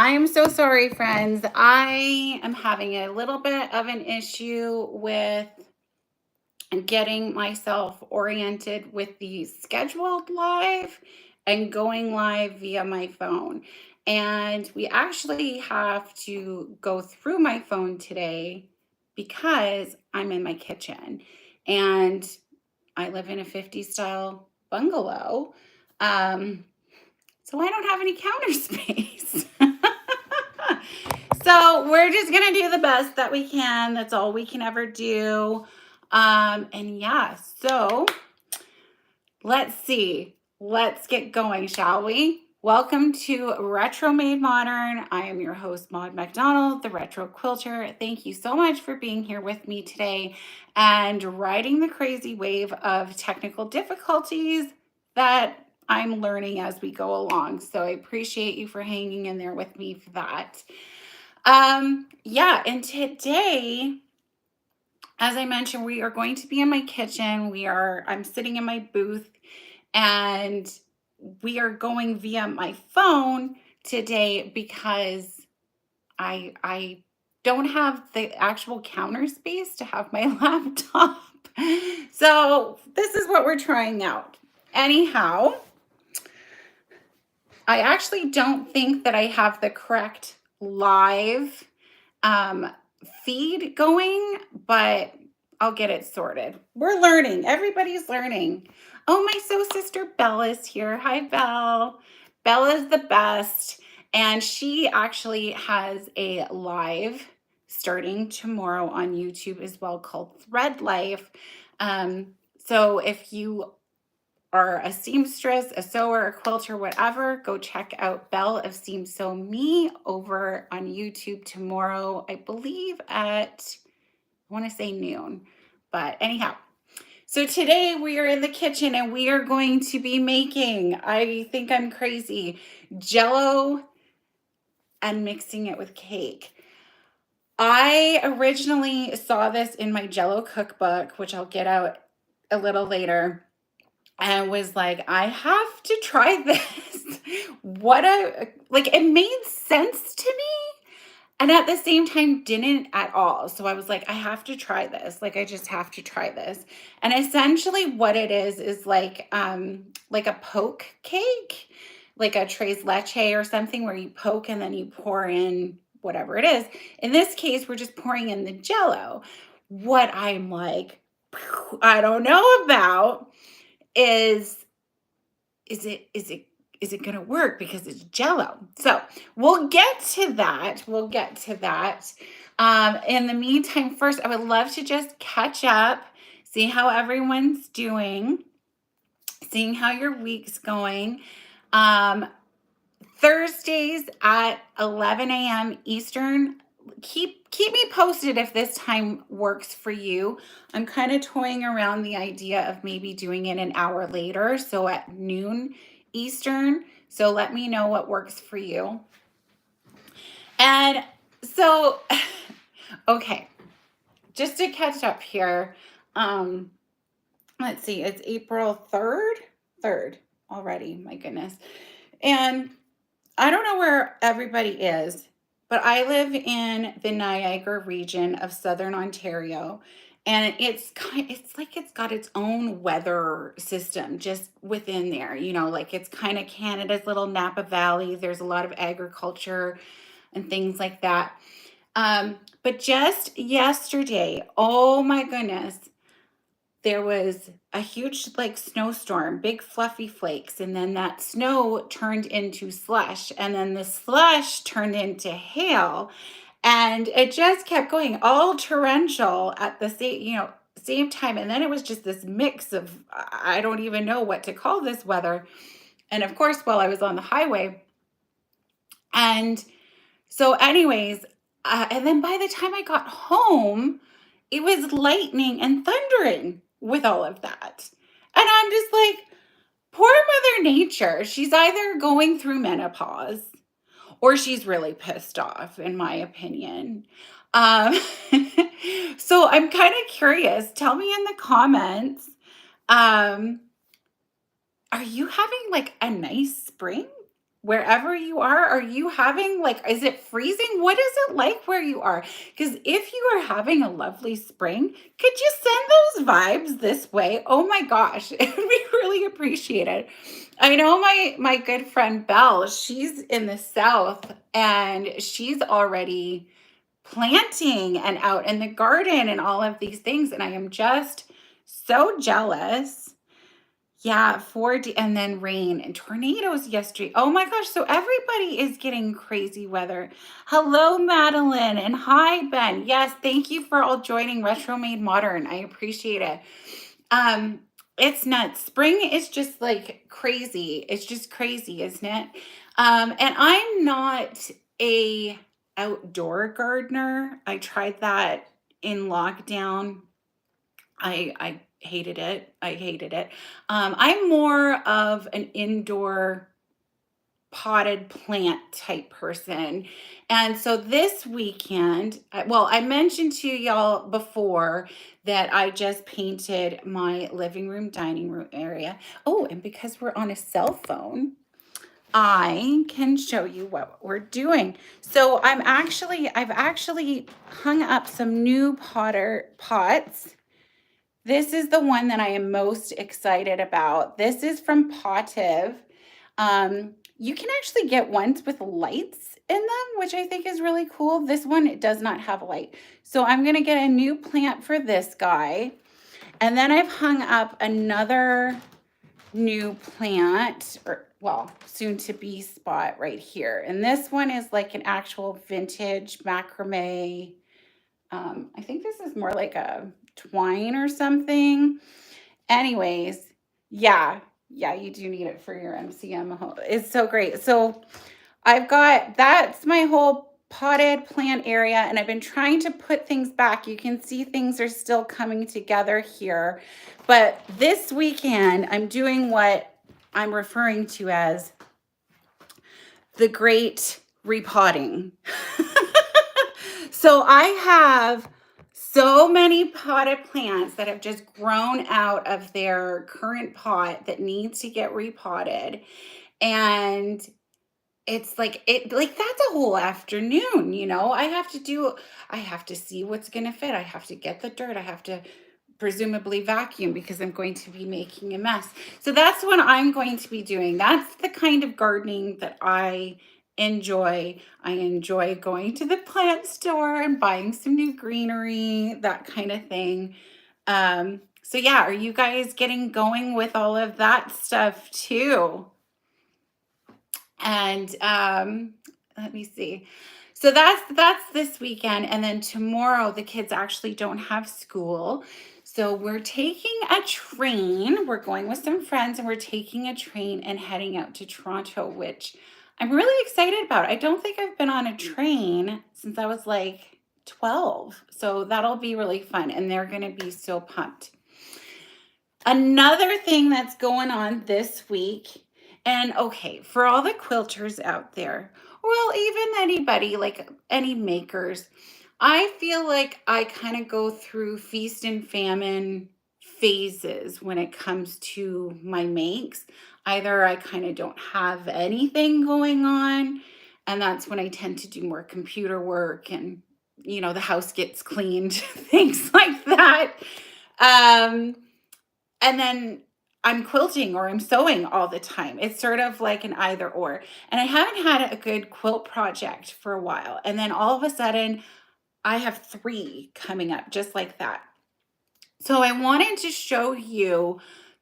I am so sorry, friends. I am having a little bit of an issue with getting myself oriented with the scheduled live and going live via my phone. And we actually have to go through my phone today because I'm in my kitchen and I live in a 50s style bungalow. Um, so I don't have any counter space. So we're just going to do the best that we can. That's all we can ever do. And yeah, so let's see. Let's get going, shall we? Welcome to Retro Made Modern. I am your host, Maude MacDonald, the Retro Quilter. Thank you so much for being here with me today and riding the crazy wave of technical difficulties that I'm learning as we go along. So I appreciate you for hanging in there with me for that. Yeah, and today, as I mentioned, we are going to be in my kitchen. I'm sitting in my booth and we are going via my phone today because I don't have the actual counter space to have my laptop. So this is what we're trying out. Anyhow, I actually don't think that I have the correct live feed going, but I'll get it sorted. We're learning. Everybody's learning. Oh, my so sister Bella's here. Hi, Belle. Bella's the best. And she actually has a live starting tomorrow on YouTube as well called Thread Life. So if you are a seamstress, a sewer, a quilter, whatever, go check out Belle of Seam Sew Me over on YouTube tomorrow, I believe at, I want to say noon. But anyhow, so today we are in the kitchen and we are going to be making, I think I'm crazy, Jello and mixing it with cake. I originally saw this in my Jello cookbook, which I'll get out a little later. And was like, I have to try this. It made sense to me. And at the same time, didn't at all. So I was like, I have to try this. I just have to try this. And essentially what it is like a poke cake, like a tres leche or something where you poke and then you pour in whatever it is. In this case, we're just pouring in the Jello. What I'm like, I don't know about is it going to work because it's Jello? So we'll get to that. In the meantime, first, I would love to just catch up, see how everyone's doing, seeing how your week's going. Thursdays at 11 a.m. Eastern. Keep me posted if this time works for you. I'm kind of toying around the idea of maybe doing it an hour later, so at noon Eastern. So let me know what works for you. And so, okay, just to catch up here, let's see, it's April 3rd already, my goodness. And I don't know where everybody is, but I live in the Niagara region of Southern Ontario, and it's like it's got its own weather system just within there. It's kind of Canada's little Napa Valley. There's a lot of agriculture and things like that. But just yesterday, oh my goodness, there was a huge snowstorm, big fluffy flakes, and then that snow turned into slush, and then the slush turned into hail, and it just kept going all torrential at the same time. And then it was just this mix of, I don't even know what to call this weather. And of course, while I was on the highway, and so anyways, and then by the time I got home, it was lightning and thundering with all of that. And I'm just like, poor Mother Nature. She's either going through menopause or she's really pissed off, in my opinion. So I'm kind of curious. Tell me in the comments, are you having a nice spring? wherever you are you having, like, is it freezing? What is it like where you are? Because if you are having a lovely spring, could you send those vibes this way? Oh my gosh, it would be really appreciated. I know my good friend Belle, she's in the South and she's already planting and out in the garden and all of these things. And I am just so jealous. Yeah, 4D and then rain and tornadoes yesterday. Oh my gosh, so everybody is getting crazy weather. Hello, Madeline, and hi, Ben. Yes, thank you for all joining Retro Made Modern. I appreciate it. Um, it's nuts. Spring is just like crazy. It's just crazy, isn't it? And I'm not a outdoor gardener. I tried that in lockdown. I hated it. I hated it. I'm more of an indoor potted plant type person. And so this weekend, well, I mentioned to y'all before that I just painted my living room, dining room area. Oh, and because we're on a cell phone, I can show you what we're doing. So I've actually hung up some new pots. This is the one that I am most excited about. This is from Potiv. You can actually get ones with lights in them, which I think is really cool. This one, it does not have a light. So I'm gonna get a new plant for this guy. And then I've hung up another new plant, or well, soon to be spot right here. And this one is like an actual vintage macrame. I think this is more like a twine or something. Anyways, yeah, you do need it for your MCM. It's so great. So that's my whole potted plant area, and I've been trying to put things back. You can see things are still coming together here. But this weekend, I'm doing what I'm referring to as the great repotting. So I have so many potted plants that have just grown out of their current pot that needs to get repotted. And it's like that's a whole afternoon, I have to see what's going to fit. I have to get the dirt. I have to presumably vacuum because I'm going to be making a mess. So that's what I'm going to be doing. That's the kind of gardening that I enjoy. I enjoy going to the plant store and buying some new greenery, that kind of thing. So yeah, are you guys getting going with all of that stuff too? And let me see. So that's this weekend, and then tomorrow the kids actually don't have school. So we're taking a train. We're going with some friends and we're taking a train and heading out to Toronto, which I'm really excited about. I don't think I've been on a train since I was like 12. So that'll be really fun and they're going to be so pumped. Another thing that's going on this week, and okay, for all the quilters out there, well, even anybody, like any makers, I feel like I kind of go through feast and famine phases when it comes to my makes. Either I kind of don't have anything going on, and that's when I tend to do more computer work and, the house gets cleaned, things like that. Um, and then I'm quilting or I'm sewing all the time. It's sort of like an either or. And I haven't had a good quilt project for a while. And then all of a sudden, I have 3 coming up just like that. So I wanted to show you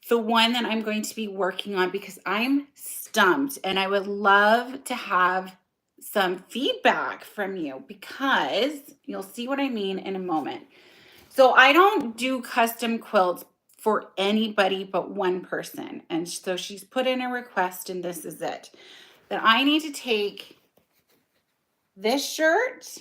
the one that I'm going to be working on because I'm stumped and I would love to have some feedback from you because you'll see what I mean in a moment. So I don't do custom quilts for anybody but one person. And so she's put in a request, and this is it. That I need to take this shirt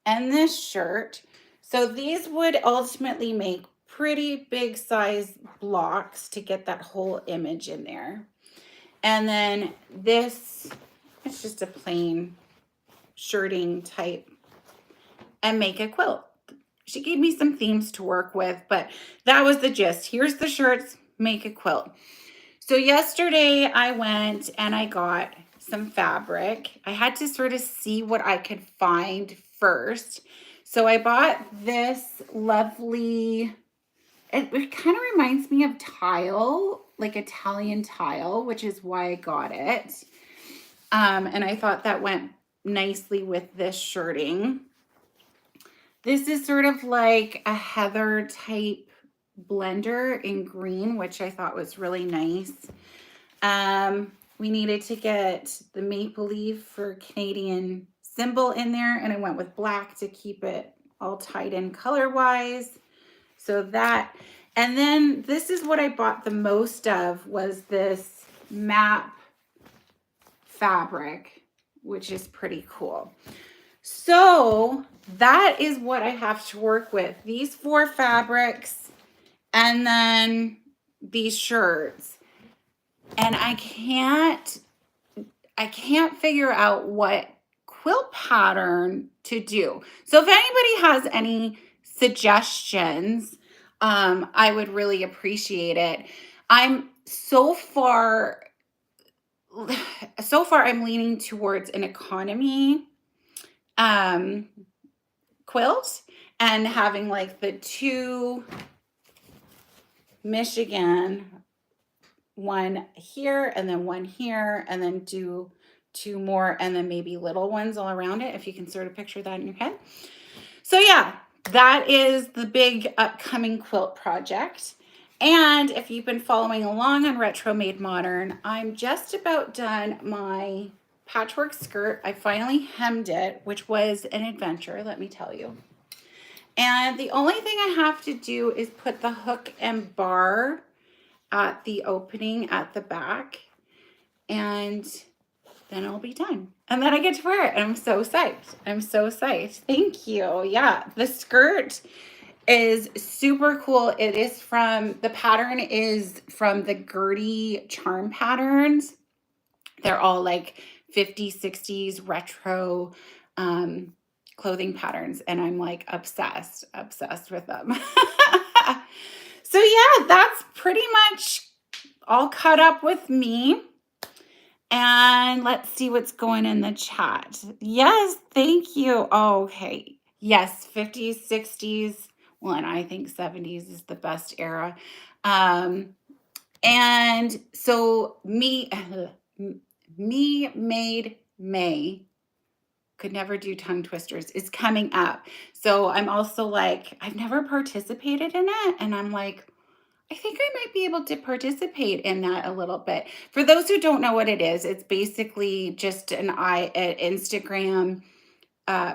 and this shirt. So these would ultimately make pretty big size blocks to get that whole image in there. And then this, it's just a plain shirting type, and make a quilt. She gave me some themes to work with, but that was the gist. Here's the shirts, make a quilt. So yesterday I went and I got some fabric. I had to sort of see what I could find first. So I bought this lovely, it kind of reminds me of tile, like Italian tile, which is why I got it. And I thought that went nicely with this shirting. This is sort of like a heather type blender in green, which I thought was really nice. We needed to get the maple leaf for Canadian symbol in there, and I went with black to keep it all tied in color wise. So that, and then this is what I bought the most of, was this map fabric, which is pretty cool. So that is what I have to work with. These 4 fabrics and then these shirts. And I can't figure out what quilt pattern to do. So if anybody has any suggestions, I would really appreciate it. I'm so far I'm leaning towards an economy quilt and having like the 2 Michigan, one here and then one here, and then do 2 more and then maybe little ones all around it, if you can sort of picture that in your head. So yeah, that is the big upcoming quilt project. And if you've been following along on Retro Made Modern, I'm just about done my patchwork skirt. I finally hemmed it, which was an adventure, let me tell you. And the only thing I have to do is put the hook and bar at the opening at the back, and then I'll be done. And then I get to wear it, and I'm so psyched. I'm so psyched. Thank you. Yeah, the skirt is super cool. It is from, the pattern is from the Gertie charm patterns. They're all like 50s, 60s retro clothing patterns, and I'm like obsessed with them. So yeah, that's pretty much all caught up with me. And let's see what's going in the chat. Yes, thank you. Oh, okay. Yes, 50s, 60s. Well, and I think 70s is the best era. And so me made May, could never do tongue twisters, is coming up. So I'm also like, I've never participated in it. And I'm like, I think I might be able to participate in that a little bit. For those who don't know what it is, it's basically just an Instagram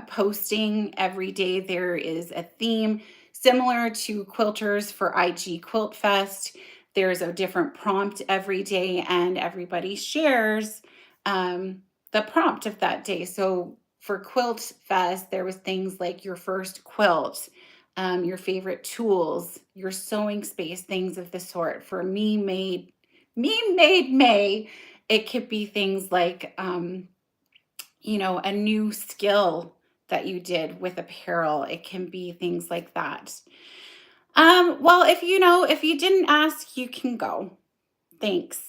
posting. Every day there is a theme similar to Quilters for IG Quilt Fest. There's a different prompt every day, and everybody shares the prompt of that day. So for Quilt Fest, there was things like your first quilt, your favorite tools, your sewing space, things of the sort. For me made May, it could be things like, you know, a new skill that you did with apparel. It can be things like that. Well, if you didn't ask, you can go. Thanks.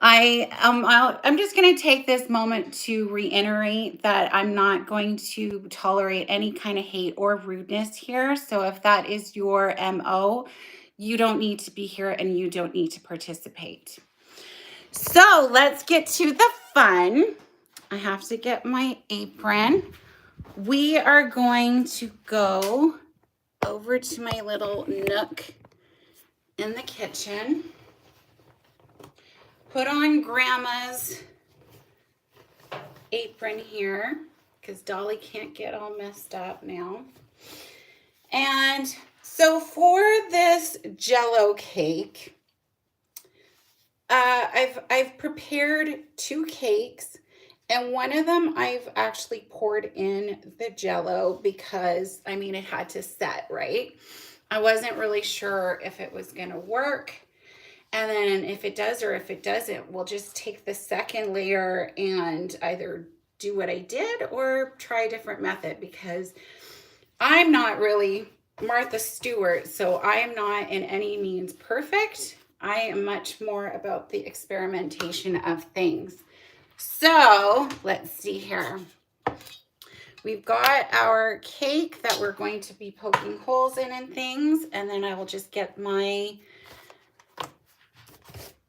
I'm just going to take this moment to reiterate that I'm not going to tolerate any kind of hate or rudeness here. So if that is your MO, you don't need to be here and you don't need to participate. So let's get to the fun. I have to get my apron. We are going to go over to my little nook in the kitchen. Put on Grandma's apron here because Dolly can't get all messed up now. And so for this Jello cake, I've prepared 2 cakes, and one of them I've actually poured in the Jello because, I mean, it had to set, right? I wasn't really sure if it was going to work. And then if it does or if it doesn't, we'll just take the second layer and either do what I did or try a different method, because I'm not really Martha Stewart, so I am not in any means perfect, I am much more about the experimentation of things. So let's see here. We've got our cake that we're going to be poking holes in and things, and then I will just get my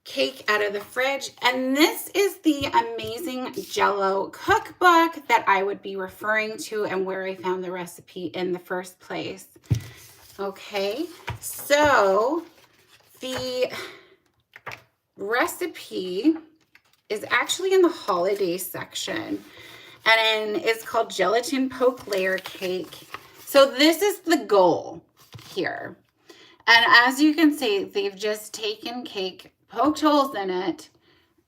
cake out of the fridge. And this is the amazing Jello cookbook that I would be referring to and where I found the recipe in the first place. Okay, so the recipe is actually in the holiday section, and it's called gelatin poke layer cake. So this is the goal here. And as you can see, they've just taken cake, poked holes in it,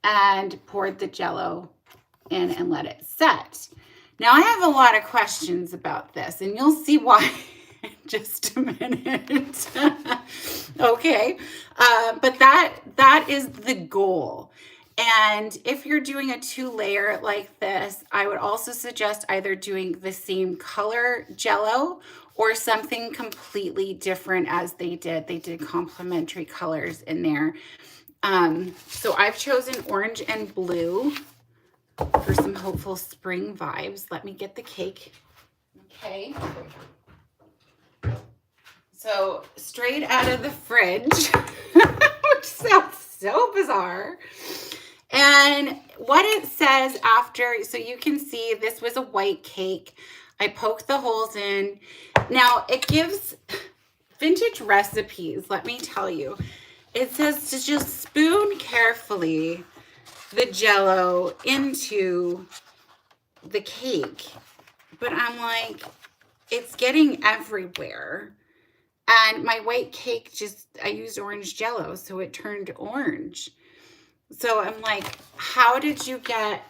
and poured the Jello in and let it set. Now I have a lot of questions about this, and you'll see why in just a minute. Okay, but that is the goal. And if you're doing a 2-layer like this, I would also suggest either doing the same color Jello or something completely different as they did. They did complementary colors in there. So I've chosen orange and blue for some hopeful spring vibes. Let me get the cake. Okay. So straight out of the fridge, which sounds so bizarre. And what it says after, so you can see this was a white cake. I poked the holes in. Now it gives vintage recipes, let me tell you. It says to just spoon carefully the Jello into the cake. But I'm like, it's getting everywhere. And my white cake I used orange Jello, so it turned orange. So I'm like, how did that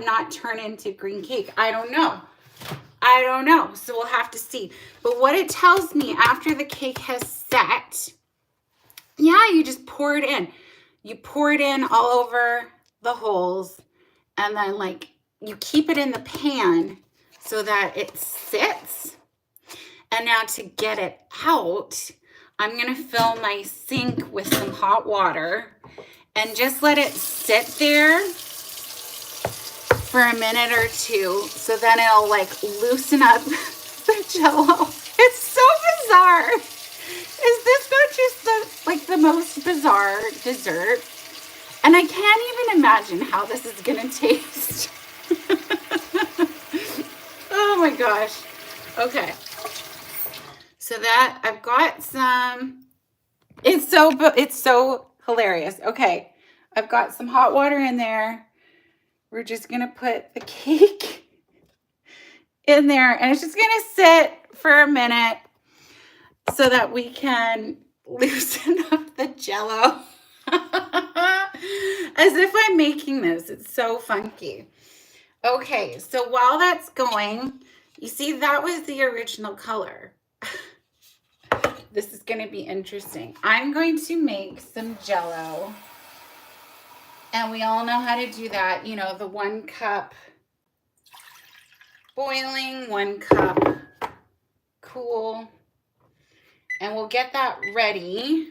not turn into green cake? I don't know. So we'll have to see. But what it tells me after the cake has set, yeah, you just pour it in. You pour it in all over the holes, and then like you keep it in the pan so that it sits. And now to get it out, I'm going to fill my sink with some hot water and just let it sit there for a minute or two, so then it'll like loosen up the Jello. It's so bizarre. Is this not just the most bizarre dessert? And I can't even imagine how this is going to taste. Oh my gosh. Okay. So that I've got some, it's so hilarious. Okay, I've got some hot water in there. We're just gonna put the cake in there, and it's just gonna sit for a minute so that we can loosen up the Jello. As if I'm making this, it's so funky. Okay, so while that's going, you see that was the original color. This is going to be interesting. I'm going to make some Jello. And we all know how to do that. You know, the 1 cup boiling, 1 cup cool. And we'll get that ready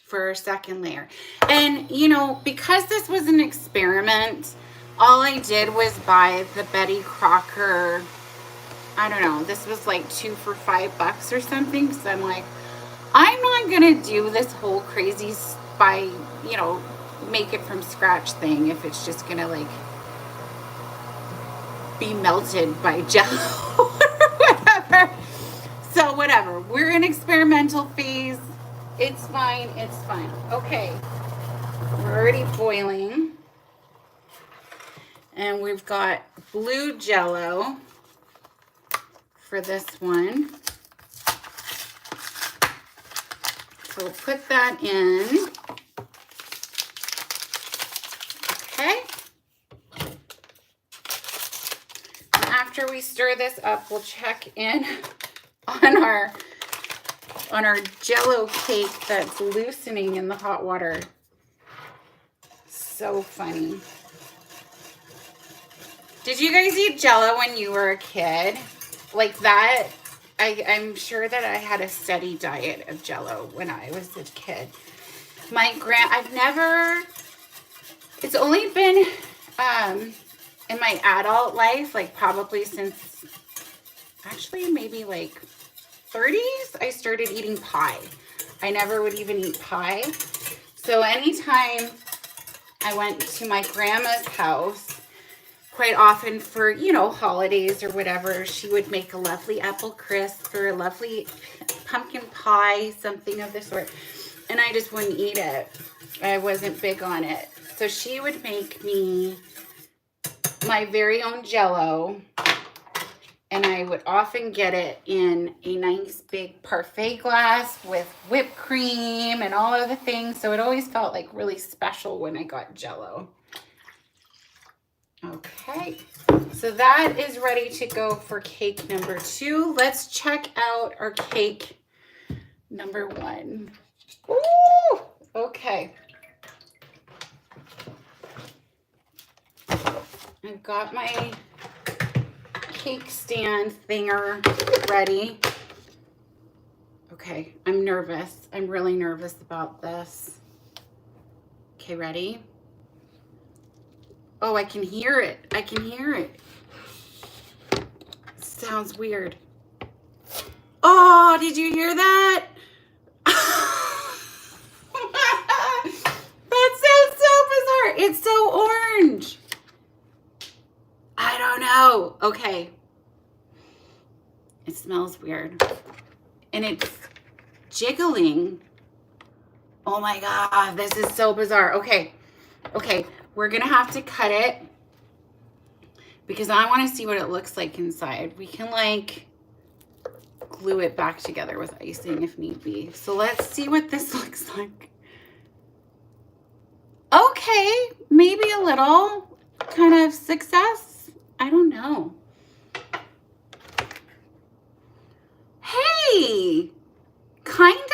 for our second layer. And, you know, because this was an experiment, all I did was buy the Betty Crocker, I don't know, this was like 2 for $5 or something. Because I'm like, I'm not going to do this whole crazy make it from scratch thing if it's just going to like be melted by Jello or whatever. So whatever, we're in experimental phase. It's fine. Okay, we're already boiling. And we've got blue Jello for this one. So we'll put that in. Okay. And after we stir this up, we'll check in on our Jello cake that's loosening in the hot water. So funny. Did you guys eat Jello when you were a kid? Like that? I'm sure that I had a steady diet of Jello when I was a kid. It's only been in my adult life, like probably since, actually maybe like 30s, I started eating pie. I never would even eat pie. So anytime I went to my grandma's house, quite often for, you know, holidays or whatever, she would make a lovely apple crisp or a lovely pumpkin pie, something of the sort. And I just wouldn't eat it. I wasn't big on it. So she would make me my very own Jello, and I would often get it in a nice big parfait glass with whipped cream and all of the things. So it always felt like really special when I got Jello. Okay, so that is ready to go for cake number 2. Let's check out our cake number 1. Ooh, okay. I've got my cake stand thinger ready. Okay, I'm nervous. I'm really nervous about this. Okay, ready? Oh, I can hear it. I can hear it. Sounds weird. Oh, did you hear that? That sounds so bizarre. It's so orange. I don't know. Okay. It smells weird. And it's jiggling. Oh my God, this is so bizarre. Okay. Okay, we're gonna have to cut it because I want to see what it looks like inside. We can like glue it back together with icing if need be. So let's see what this looks like. Okay, maybe a little kind of success. I don't know. Hey, kinda.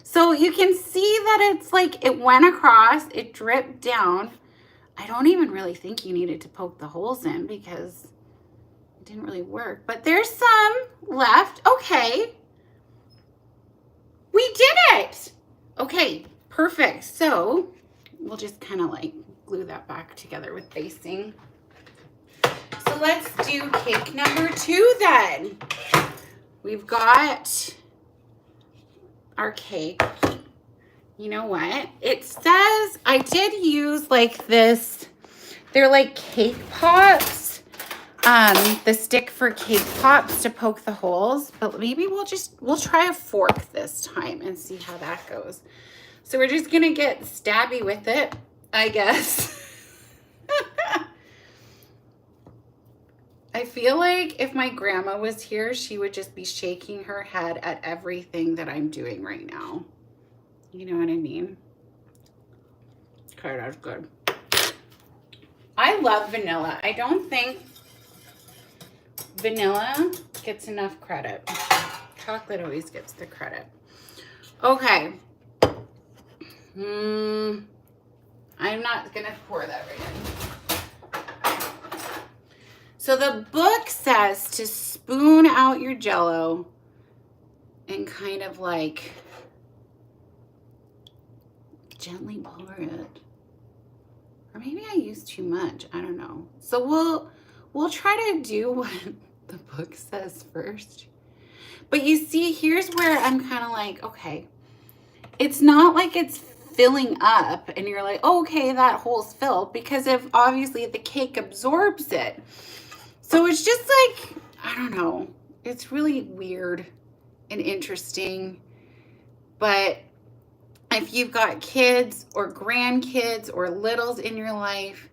So you can see that it's like it went across, it dripped down. I don't even really think you needed to poke the holes in because it didn't really work, but there's some left. Okay. We did it. Okay, perfect. So we'll just kind of like glue that back together with basting. So let's do cake number 2 then. We've got our cake. You know what? It says I did use like this. They're like cake pops. The stick for cake pops to poke the holes, but maybe we'll try a fork this time and see how that goes. So we're just gonna get stabby with it, I guess. I feel like if my grandma was here, she would just be shaking her head at everything that I'm doing right now. You know what I mean? Okay, that's good. I love vanilla. I don't think vanilla gets enough credit. Chocolate always gets the credit. Okay. I'm not gonna pour that right in. So the book says to spoon out your Jello and kind of like gently pour it. Or maybe I used too much. I don't know. So we'll try to do what the book says first. But you see, here's where I'm kind of like, okay, it's not like it's filling up and you're like, oh, okay, that hole's filled, because if obviously the cake absorbs it. So it's just like, I don't know. It's really weird and interesting. But if you've got kids or grandkids or littles in your life,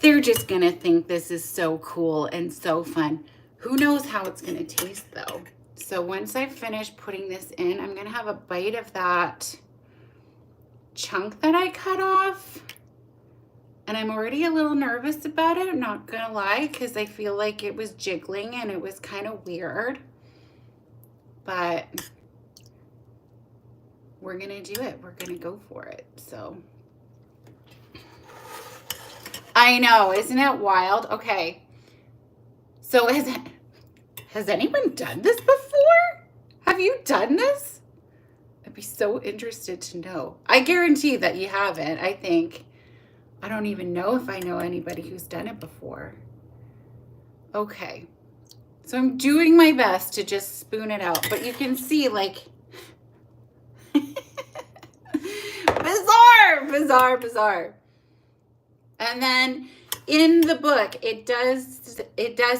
they're just going to think this is so cool and so fun. Who knows how it's going to taste though. So once I finish putting this in, I'm going to have a bite of that chunk that I cut off. And I'm already a little nervous about it, not gonna lie, because I feel like it was jiggling and it was kind of weird. But we're gonna do it. We're gonna go for it. So I know, isn't it wild? Okay, So has anyone done this before? Have you done this? I'd be so interested to know. I guarantee that you haven't. I don't even know if I know anybody who's done it before. Okay. So I'm doing my best to just spoon it out, but you can see like bizarre. And then in the book, it does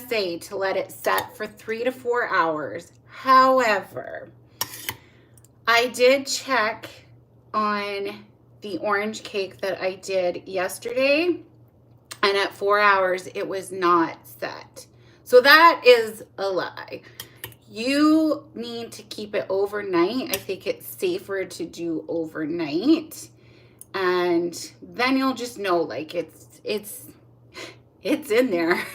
say to let it set for 3 to 4 hours. However, I did check on the orange cake that I did yesterday, and at 4 hours, it was not set. So that is a lie. You need to keep it overnight. I think it's safer to do overnight. And then you'll just know like it's in there.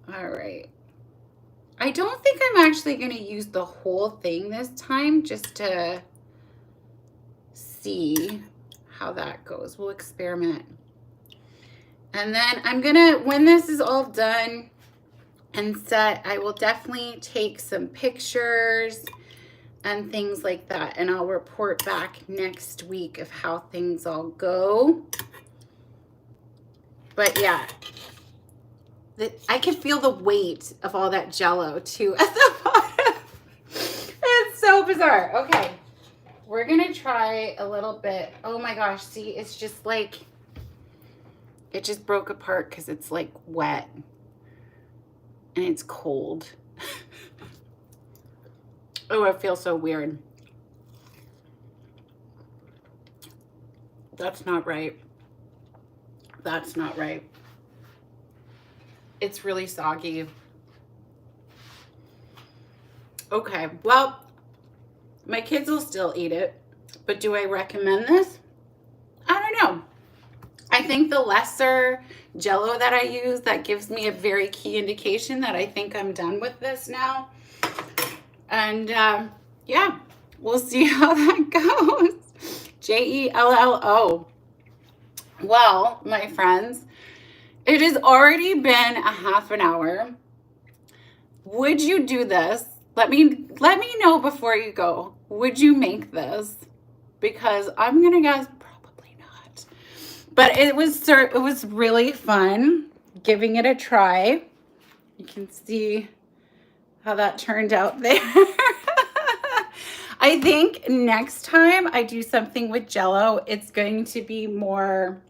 All right. I don't think I'm actually going to use the whole thing this time, just to see how that goes. We'll experiment. And then I'm gonna, when this is all done and set, I will definitely take some pictures and things like that, and I'll report back next week of how things all go. But yeah, I can feel the weight of all that Jello too at the bottom. It's so bizarre. Okay, we're gonna try a little bit. Oh my gosh, see, it's just like, it just broke apart because it's like wet and it's cold. Oh, it feels so weird. That's not right. That's not right. It's really soggy. Okay, well, my kids will still eat it, but do I recommend this? I don't know. I think the lesser Jello that I use, that gives me a very key indication that I think I'm done with this now. And yeah, we'll see how that goes. Jello. Well, my friends, it has already been a half an hour. Would you do this? Let me know before you go. Would you make this? Because I'm gonna guess probably not. But it was really fun giving it a try. You can see how that turned out there. I think next time I do something with Jello, it's going to be more,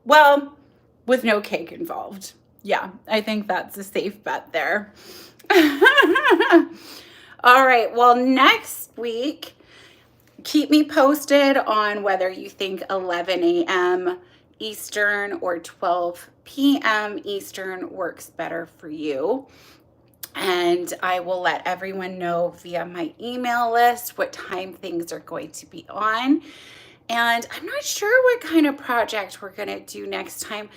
well, with no cake involved. Yeah, I think that's a safe bet there. All right, well, next week, keep me posted on whether you think 11 a.m. Eastern or 12 p.m. Eastern works better for you. And I will let everyone know via my email list what time things are going to be on. And I'm not sure what kind of project we're going to do next time,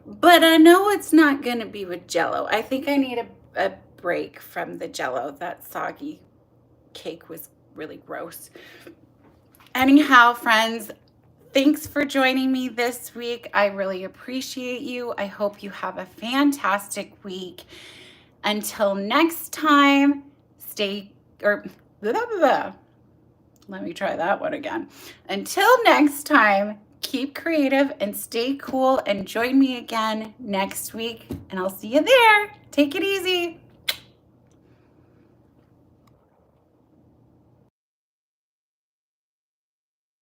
but I know it's not going to be with Jello. I think I need a break from the Jello. That soggy cake was really gross. Anyhow, friends, thanks for joining me this week. I really appreciate you. I hope you have a fantastic week. Until next time, let me try that one again. Until next time, keep creative and stay cool, and join me again next week, and I'll see you there. Take it easy.